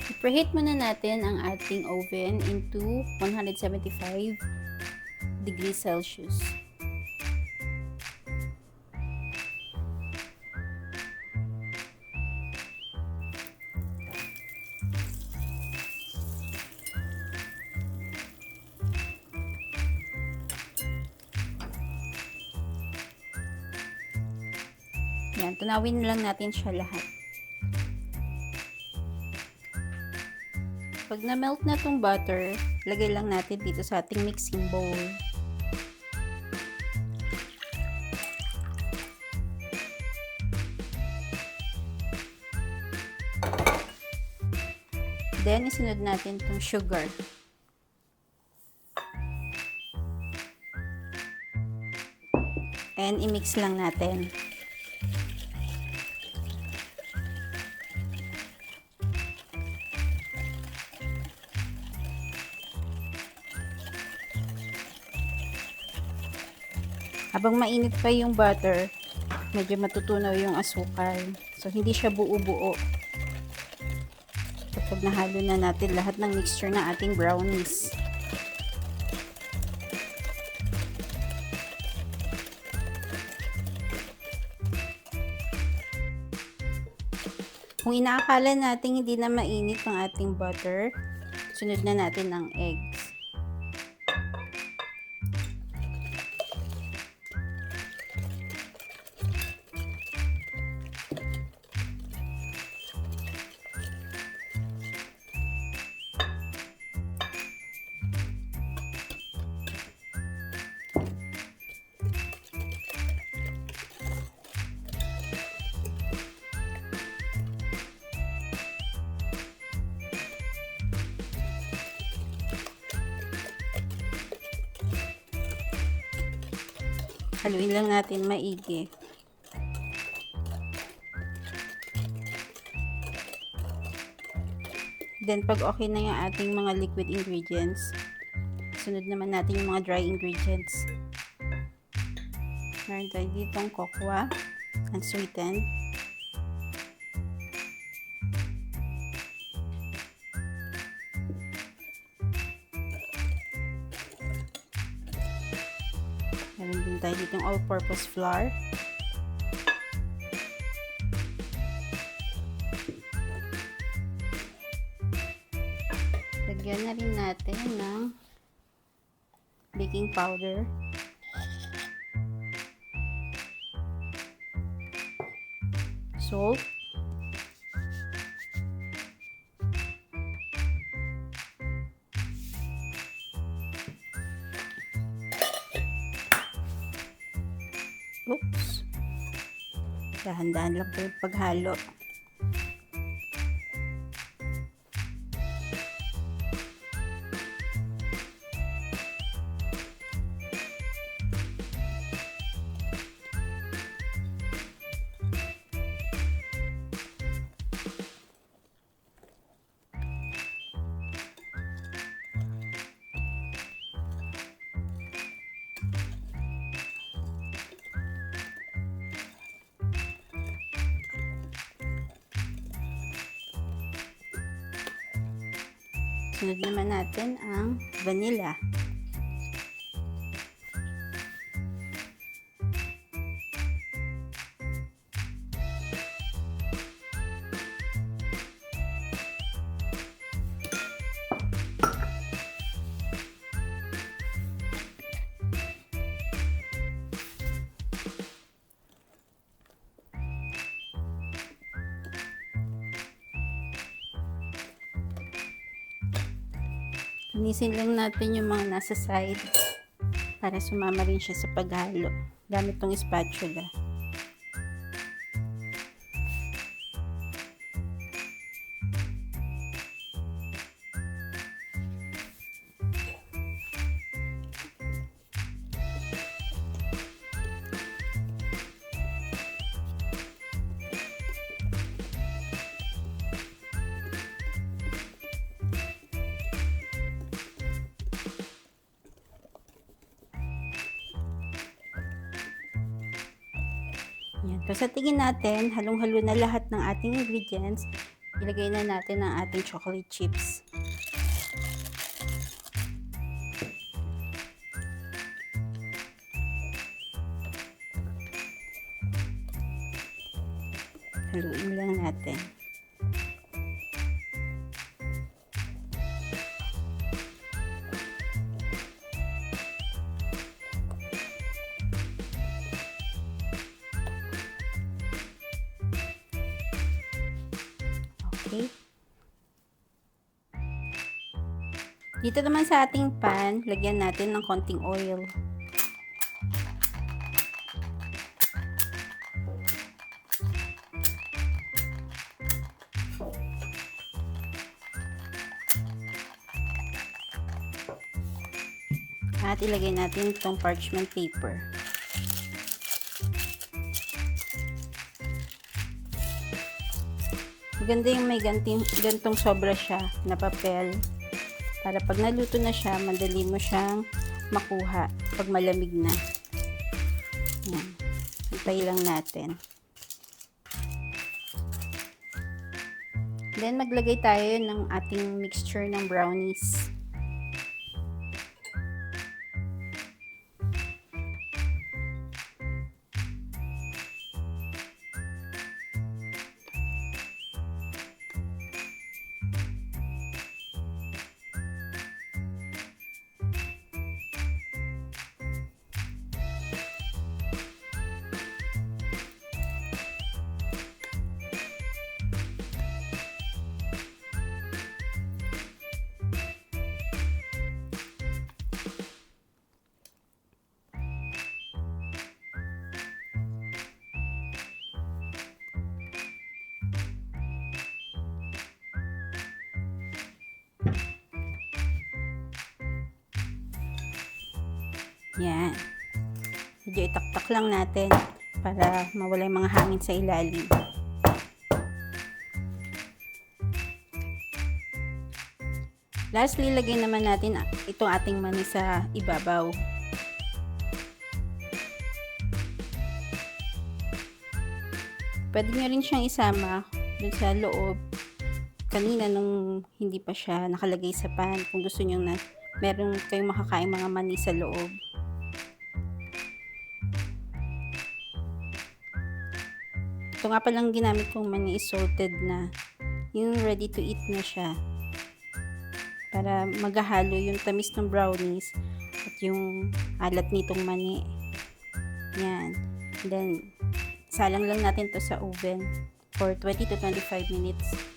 I-preheat muna natin ang ating oven into 175 degrees Celsius. Yan, tunawin lang natin siya lahat. Pag na-melt na tong butter, lagay lang natin dito sa ating mixing bowl. Then, isunod natin tong sugar. And, i-mix lang natin. Habang mainit pa yung butter, medyo matutunaw yung asukal. So, hindi siya buo-buo. Kapag nahalo na natin lahat ng mixture ng ating brownies. Kung inaakala natin hindi na mainit ang ating butter, sunod na natin ang eggs. Haluin lang natin maigi. Then, pag okay na yung ating mga liquid ingredients, sunod naman natin yung mga dry ingredients. Meron tayo ditong cocoa, unsweetened. Meron din tayo ditong all-purpose flour. Lagyan na rin natin ng baking powder. Salt. Oops. Dahan-dahan lang po yung paghalo. Sunod naman natin ang vanilla. Linisin lang natin yung mga nasa side para sumama rin siya sa paghalo gamit tong spatula. Yan. So, sa tingin natin, halong-halo na lahat ng ating ingredients. ilagay na natin ang ating chocolate chips. Haluin lang natin. Okay. Dito naman sa ating pan, lagyan natin ng konting oil. At ilagay natin itong parchment paper. Maganda yung may gantong sobra siya na papel. Para pag naluto na siya, madali mo siyang makuha pag malamig na. Yan. Hintay lang natin. Then, maglagay tayo ng ating mixture ng brownies. Yan. Medyo itaktak lang natin para mawala yung mga hangin sa ilalim. Lastly, lagay naman natin itong ating mani sa ibabaw. Pwede nyo rin siyang isama dun sa loob kanina nung hindi pa siya nakalagay sa pan. Kung gusto nyo na meron kayong makakain mga mani sa loob. Ito nga palang ginamit kong mani is salted na. Yung ready to eat na siya. Para maghahalo yung tamis ng brownies at yung alat nitong mani. Yan. Then, salang lang natin to sa oven for 20 to 25 minutes.